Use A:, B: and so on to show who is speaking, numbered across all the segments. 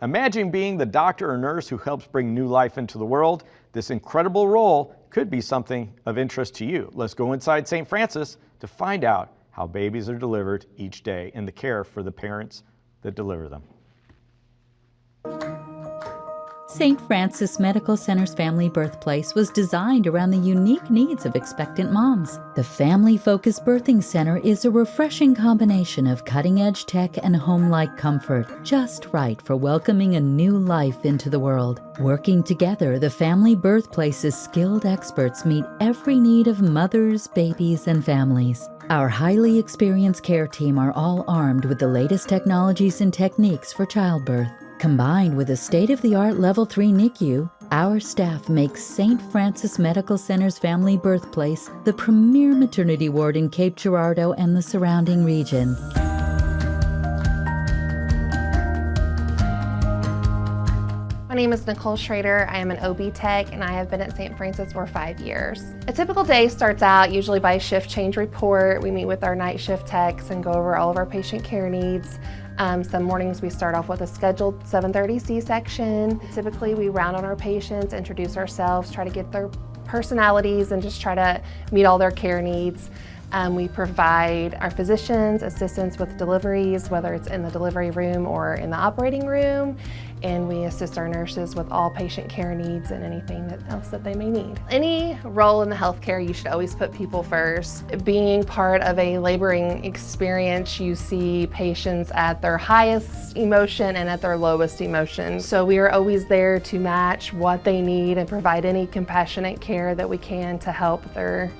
A: Imagine being the doctor or nurse who helps bring new life into the world. This incredible role could be something of interest to you. Let's go inside St. Francis to find out how babies are delivered each day and the care for the parents that deliver them.
B: St. Francis Medical Center's family birthplace was designed around the unique needs of expectant moms. The family-focused birthing center is a refreshing combination of cutting-edge tech and home-like comfort, just right for welcoming a new life into the world. Working together, the family birthplace's skilled experts meet every need of mothers, babies, and families. Our highly experienced care team are all armed with the latest technologies and techniques for childbirth. Combined with a state-of-the-art Level 3 NICU, our staff makes St. Francis Medical Center's family birthplace the premier maternity ward in Cape Girardeau and the surrounding region.
C: My name is Nicole Schrader. I am an OB tech and I have been at St. Francis for 5 years. A typical day starts out usually by a shift change report. We meet with our night shift techs and go over all of our patient care needs. Some mornings we start off with a scheduled 7:30 C-section. Typically we round on our patients, introduce ourselves, try to get their personalities and just try to meet all their care needs. We provide our physicians assistance with deliveries, whether it's in the delivery room or in the operating room, and we assist our nurses with all patient care needs and anything else that they may need. Any role in the healthcare, you should always put people first. Being part of a laboring experience, you see patients at their highest emotion and at their lowest emotion. So we are always there to match what they need and provide any compassionate care that we can to help their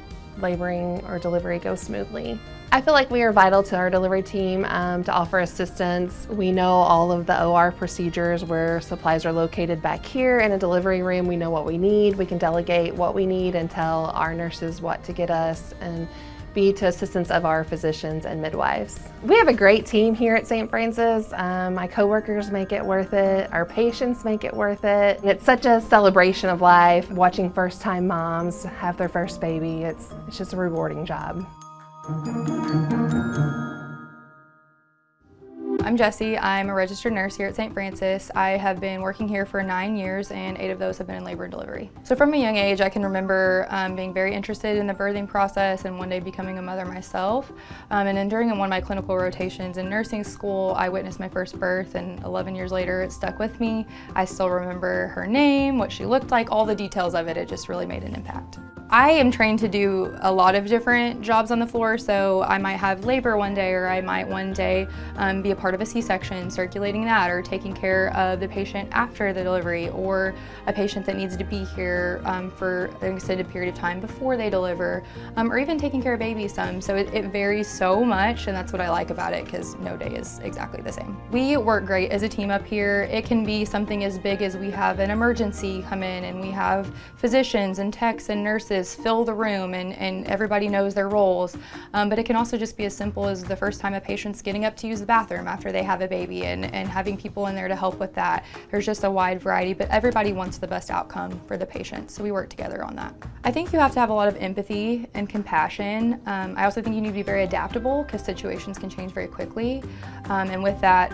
C: laboring or delivery go smoothly. I feel like we are vital to our delivery team to offer assistance. We know all of the OR procedures where supplies are located back here in a delivery room. We know what we need. We can delegate what we need and tell our nurses what to get us and be to assistance of our physicians and midwives. We have a great team here at St. Francis. My coworkers make it worth it. Our patients make it worth it. And it's such a celebration of life. Watching first-time moms have their first baby, it's just a rewarding job.
D: I'm Jessie. I'm a registered nurse here at St. Francis. I have been working here for 9 years and 8 of those have been in labor and delivery. So from a young age, I can remember being very interested in the birthing process and one day becoming a mother myself. And then during one of my clinical rotations in nursing school, I witnessed my first birth, and 11 years later, it stuck with me. I still remember her name, what she looked like, all the details of it. It just really made an impact. I am trained to do a lot of different jobs on the floor, so I might have labor one day, or I might one day be a part of a C-section, circulating that, or taking care of the patient after the delivery, or a patient that needs to be here for an extended period of time before they deliver, or even taking care of babies some. So it varies so much, and that's what I like about it, because no day is exactly the same. We work great as a team up here. It can be something as big as we have an emergency come in, and we have physicians and techs and nurses fill the room, and everybody knows their roles. But it can also just be as simple as the first time a patient's getting up to use the bathroom after they have a baby, and having people in there to help with that. There's just a wide variety, but everybody wants the best outcome for the patient, so we work together on that. I think you have to have a lot of empathy and compassion. I also think you need to be very adaptable, because situations can change very quickly. And with that,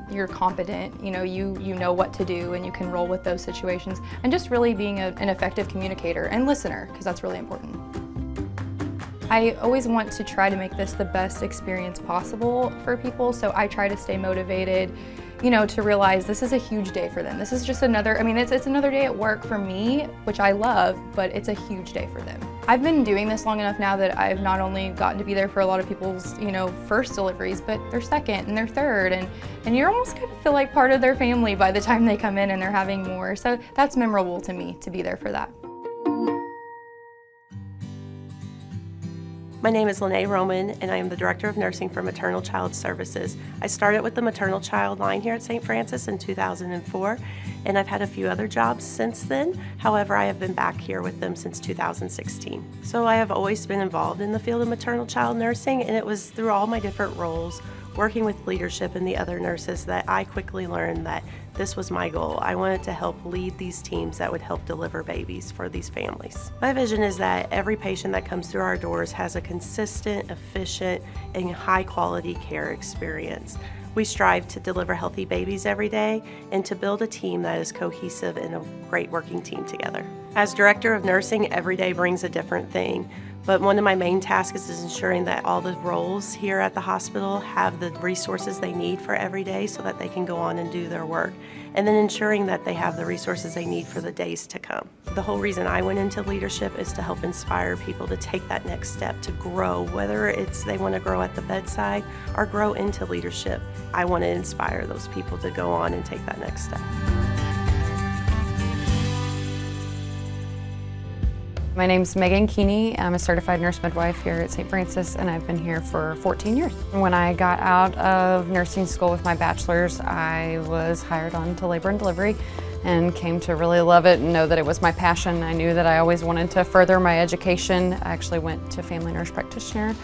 D: you're competent, you know what to do, and you can roll with those situations, and just really being an effective communicator and listener, because that's really important. I always want to try to make this the best experience possible for people, so I try to stay motivated, to realize this is a huge day for them. This is just another, it's another day at work for me, which I love, but it's a huge day for them. I've been doing this long enough now that I've not only gotten to be there for a lot of people's, first deliveries, but their second and their third, and you're almost going to feel like part of their family by the time they come in and they're having more. So that's memorable to me, to be there for that.
E: My name is Lene Roman, and I am the Director of Nursing for Maternal Child Services. I started with the maternal child line here at St. Francis in 2004, and I've had a few other jobs since then. However, I have been back here with them since 2016. So I have always been involved in the field of maternal child nursing, and it was through all my different roles, working with leadership and the other nurses, that I quickly learned that this was my goal. I wanted to help lead these teams that would help deliver babies for these families. My vision is that every patient that comes through our doors has a consistent, efficient, and high quality care experience. We strive to deliver healthy babies every day and to build a team that is cohesive and a great working team together. As Director of Nursing, every day brings a different thing. But one of my main tasks is ensuring that all the roles here at the hospital have the resources they need for every day so that they can go on and do their work. And then ensuring that they have the resources they need for the days to come. The whole reason I went into leadership is to help inspire people to take that next step, to grow, whether it's they want to grow at the bedside or grow into leadership. I want to inspire those people to go on and take that next step.
F: My name's Megan Keeney. I'm a certified nurse midwife here at St. Francis, and I've been here for 14 years. When I got out of nursing school with my bachelor's, I was hired on to labor and delivery and came to really love it and know that it was my passion. I knew that I always wanted to further my education. I actually went to family nurse practitioner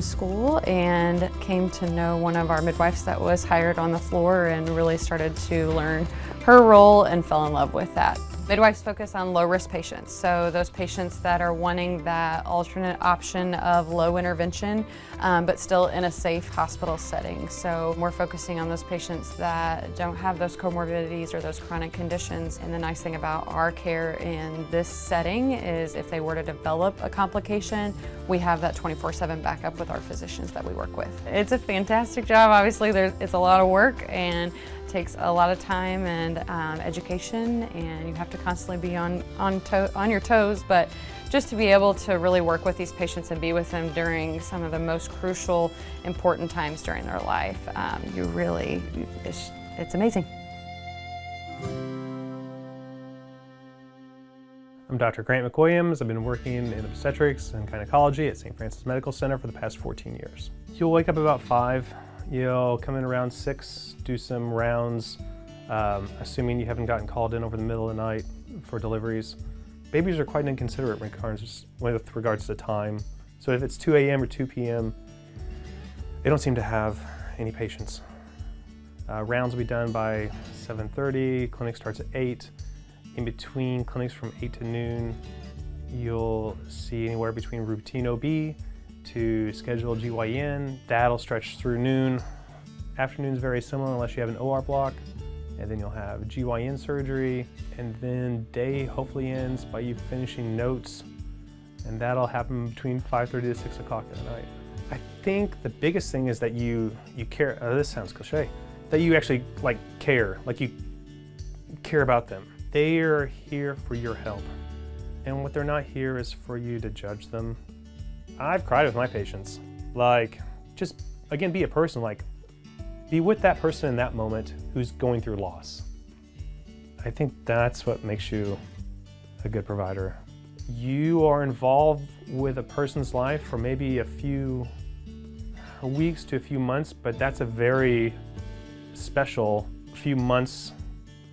F: school and came to know one of our midwives that was hired on the floor and really started to learn her role and fell in love with that. Midwives focus on low-risk patients, so those patients that are wanting that alternate option of low intervention, but still in a safe hospital setting. So we're focusing on those patients that don't have those comorbidities or those chronic conditions. And the nice thing about our care in this setting is if they were to develop a complication, we have that 24/7 backup with our physicians that we work with. It's a fantastic job. Obviously, it's a lot of work and takes a lot of time and education, and you have to constantly be on your toes, but just to be able to really work with these patients and be with them during some of the most crucial, important times during their life, it's amazing.
G: I'm Dr. Grant McWilliams. I've been working in obstetrics and gynecology at St. Francis Medical Center for the past 14 years. You'll wake up about 5. You'll come in around 6, do some rounds, assuming you haven't gotten called in over the middle of the night for deliveries. Babies are quite inconsiderate with regards to time. So if it's 2 a.m. or 2 p.m., they don't seem to have any patience. Rounds will be done by 7:30, clinic starts at 8. In between clinics from 8 to noon, you'll see anywhere between routine OB to scheduled GYN. That'll stretch through noon. Afternoon's very similar unless you have an OR block. And then you'll have GYN surgery. And then day hopefully ends by you finishing notes. And that'll happen between 5:30 to 6 o'clock at night. I think the biggest thing is that you care, this sounds cliche, that you actually care, you care about them. They are here for your help. And what they're not here is for you to judge them. I've cried with my patients. Just, again, be a person. Be with that person in that moment who's going through loss. I think that's what makes you a good provider. You are involved with a person's life for maybe a few weeks to a few months, but that's a very special few months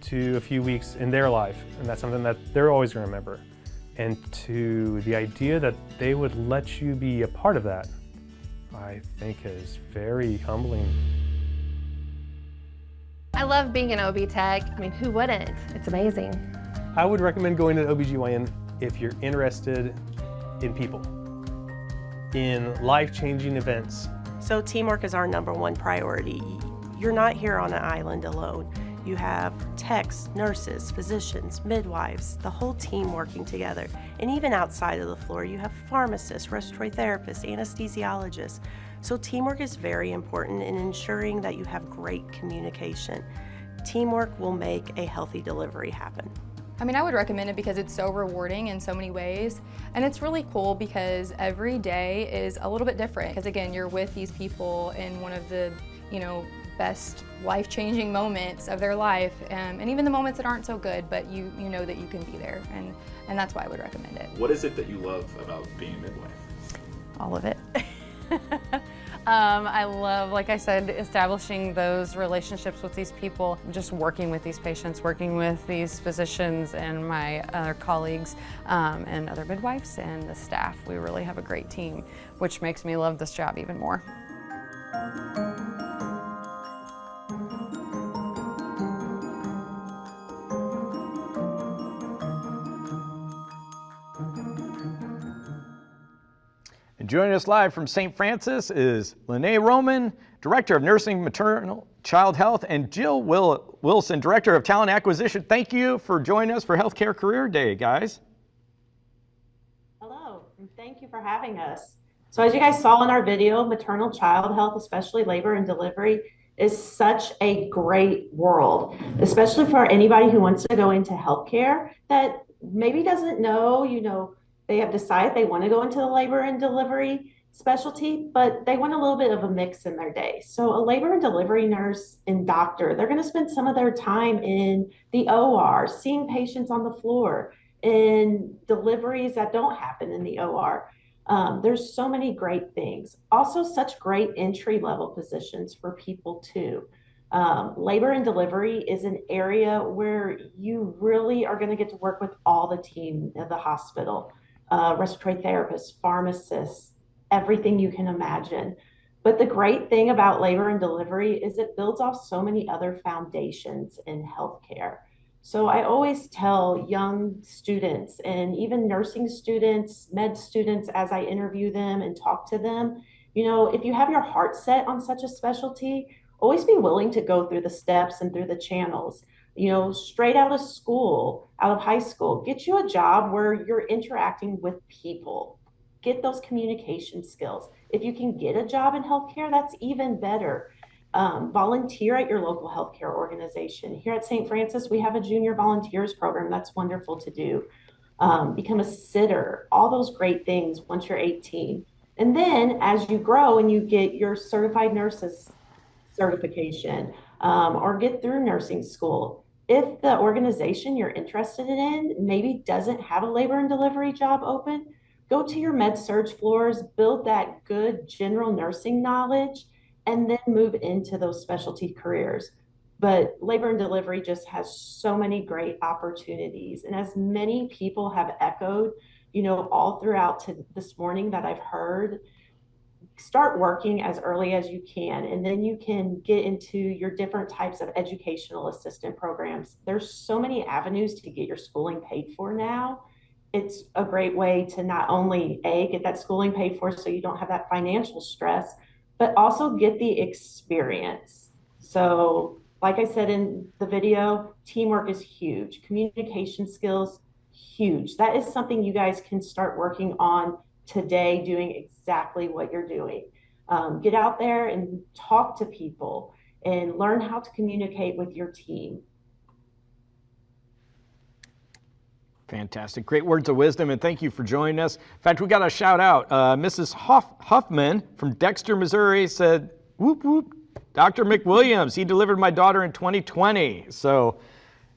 G: to a few weeks in their life. And that's something that they're always going to remember. And to the idea that they would let you be a part of that, I think is very humbling.
C: I love being an OB tech. I mean, who wouldn't? It's amazing.
G: I would recommend going to OBGYN if you're interested in people, in life-changing events.
E: So teamwork is our #1 priority. You're not here on an island alone. You have techs, nurses, physicians, midwives, the whole team working together. And even outside of the floor, you have pharmacists, respiratory therapists, anesthesiologists. So teamwork is very important in ensuring that you have great communication. Teamwork will make a healthy delivery happen.
D: I would recommend it because it's so rewarding in so many ways. And it's really cool because every day is a little bit different. Because again, you're with these people in one of the, best life-changing moments of their life, and even the moments that aren't so good, but you know that you can be there, and that's why I would recommend it.
H: What is it that you love about being a midwife?
F: All of it. I love, like I said, establishing those relationships with these people, just working with these patients, working with these physicians and my other colleagues and other midwives and the staff. We really have a great team, which makes me love this job even more.
A: And joining us live from St. Francis is Lene Roman, Director of Nursing Maternal Child Health, and Jill Wilson, Director of Talent Acquisition. Thank you for joining us for Healthcare Career Day, guys.
I: Hello, and thank you for having us. So as you guys saw in our video, maternal child health, especially labor and delivery, is such a great world, especially for anybody who wants to go into healthcare that maybe doesn't know, they have decided they want to go into the labor and delivery specialty, but they want a little bit of a mix in their day. So a labor and delivery nurse and doctor, they're going to spend some of their time in the OR, seeing patients on the floor, in deliveries that don't happen in the OR. There's so many great things. Also, such great entry-level positions for people too. Labor and delivery is an area where you really are going to get to work with all the team of the hospital, respiratory therapists, pharmacists, everything you can imagine. But the great thing about labor and delivery is it builds off so many other foundations in healthcare. So I always tell young students and even nursing students, med students, as I interview them and talk to them, if you have your heart set on such a specialty, always be willing to go through the steps and through the channels. Straight out of school, out of high school, get you a job where you're interacting with people. Get those communication skills. If you can get a job in healthcare, that's even better. Volunteer at your local healthcare organization. Here at St. Francis, we have a junior volunteers program that's wonderful to do. Become a sitter, all those great things once you're 18. And then as you grow and you get your certified nurses certification or get through nursing school, if the organization you're interested in maybe doesn't have a labor and delivery job open, go to your med surg floors, build that good general nursing knowledge, and then move into those specialty careers. But labor and delivery just has so many great opportunities. And as many people have echoed, all throughout this morning that I've heard, start working as early as you can, and then you can get into your different types of educational assistant programs. There's so many avenues to get your schooling paid for now. It's a great way to not only get that schooling paid for so you don't have that financial stress, but also get the experience. So like I said in the video, teamwork is huge. Communication skills, huge. That is something you guys can start working on today, doing exactly what you're doing. Get out there and talk to people and learn how to communicate with your team.
A: Fantastic. Great words of wisdom, and thank you for joining us. In fact, we got a shout out. Mrs. Huffman from Dexter, Missouri said, whoop, whoop, Dr. McWilliams, he delivered my daughter in 2020. So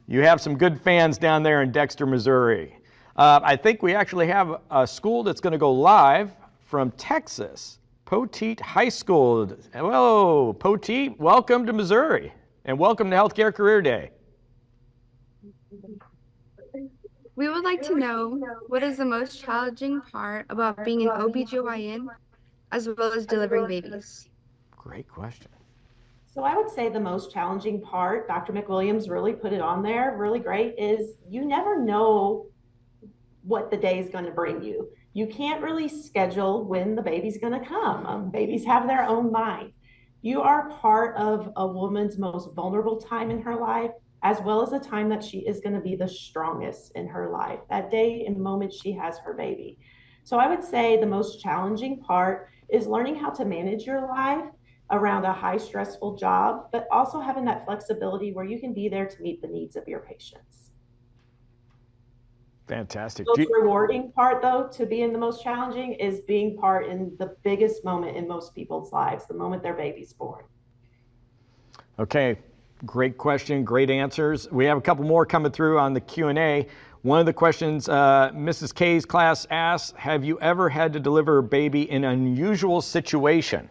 A: you have some good fans down there in Dexter, Missouri. I think we actually have a school that's going to go live from Texas, Poteet High School. Hello, Poteet. Welcome to Missouri, and welcome to Healthcare Career Day.
J: We would like to know, what is the most challenging part about being an OBGYN as well as delivering babies?
A: Great question.
I: So I would say the most challenging part, Dr. McWilliams really put it on there, really great, is you never know what the day is going to bring you. You can't really schedule when the baby's going to come. Babies have their own mind. You are part of a woman's most vulnerable time in her life, as well as the time that she is going to be the strongest in her life, that day and moment she has her baby. So I would say the most challenging part is learning how to manage your life around a high stressful job, but also having that flexibility where you can be there to meet the needs of your patients.
A: Fantastic.
I: The most rewarding part, though, to being the most challenging is being part in the biggest moment in most people's lives, the moment their baby's born.
A: Okay. Great question, great answers. We have a couple more coming through on the Q&A. One of the questions Mrs. K's class asks, have you ever had to deliver a baby in an unusual situation?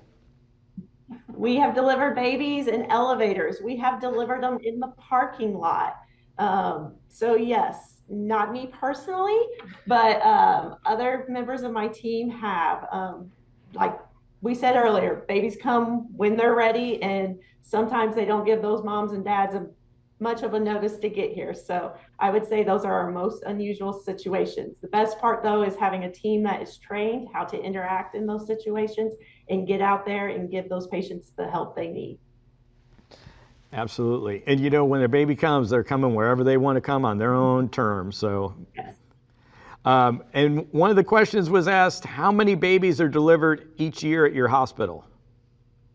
I: We have delivered babies in elevators. We have delivered them in the parking lot. So yes, not me personally, but other members of my team have. Like we said earlier, babies come when they're ready, and sometimes they don't give those moms and dads much of a notice to get here. So I would say those are our most unusual situations. The best part though is having a team that is trained how to interact in those situations and get out there and give those patients the help they need.
A: Absolutely. And you know, when a baby comes, they're coming wherever they want to come on their own terms. So,
I: Yes.
A: And one of the questions was asked, how many babies are delivered each year at your hospital?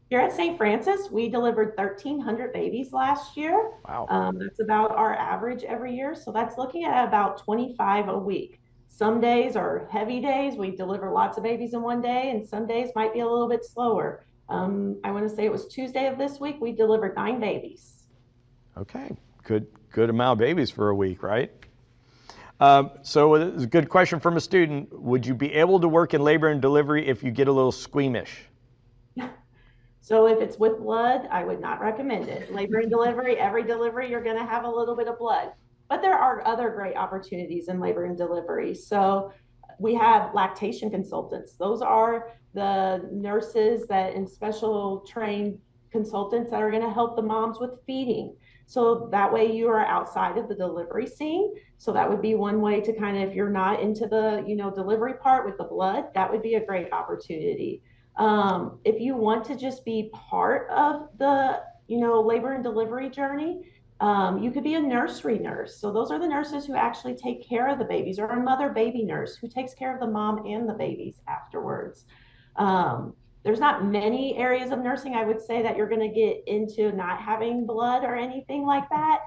I: Here at St. Francis, we delivered 1,300 babies last year.
A: Wow.
I: That's about our average every year. So that's looking at about 25 a week. Some days are heavy days. We deliver lots of babies in one day, and some days might be a little bit slower. I want to say it was Tuesday of this week, we delivered 9 babies.
A: Okay, good amount of babies for a week, right? So it's a good question from a student. Would you be able to work in labor and delivery if you get a little squeamish?
I: So if it's with blood, I would not recommend it. Labor and delivery, every delivery, you're going to have a little bit of blood. But there are other great opportunities in labor and delivery. So we have lactation consultants. Those are the nurses that and special trained consultants that are going to help the moms with feeding. So that way you are outside of the delivery scene. So that would be one way to kind of, if you're not into the, delivery part with the blood, that would be a great opportunity. If you want to just be part of the, labor and delivery journey, you could be a nursery nurse. So those are the nurses who actually take care of the babies, or a mother baby nurse who takes care of the mom and the babies afterwards. There's not many areas of nursing, I would say, that you're going to get into not having blood or anything like that.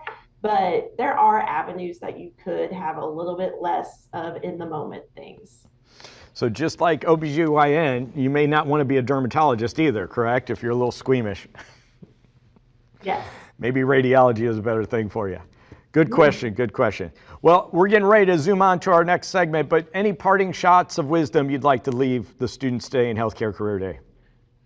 I: But there are avenues that you could have a little bit less of in the moment things.
A: So just like OBGYN, you may not want to be a dermatologist either, correct? If you're a little squeamish.
I: Yes.
A: Maybe radiology is a better thing for you. Good question, good question. Well, we're getting ready to zoom on to our next segment, but any parting shots of wisdom you'd like to leave the Students Day and Healthcare Career Day?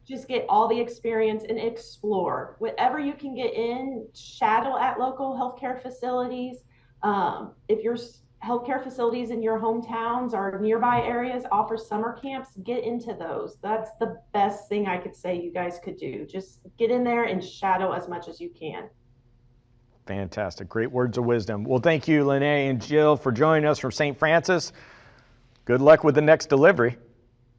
I: Just get all the experience and explore. Whatever you can get in, shadow at local healthcare facilities. If your healthcare facilities in your hometowns or nearby areas offer summer camps, get into those. That's the best thing I could say you guys could do. Just get in there and shadow as much as you can.
A: Fantastic. Great words of wisdom. Well, thank you, Lene and Jill, for joining us from St. Francis. Good luck with the next delivery.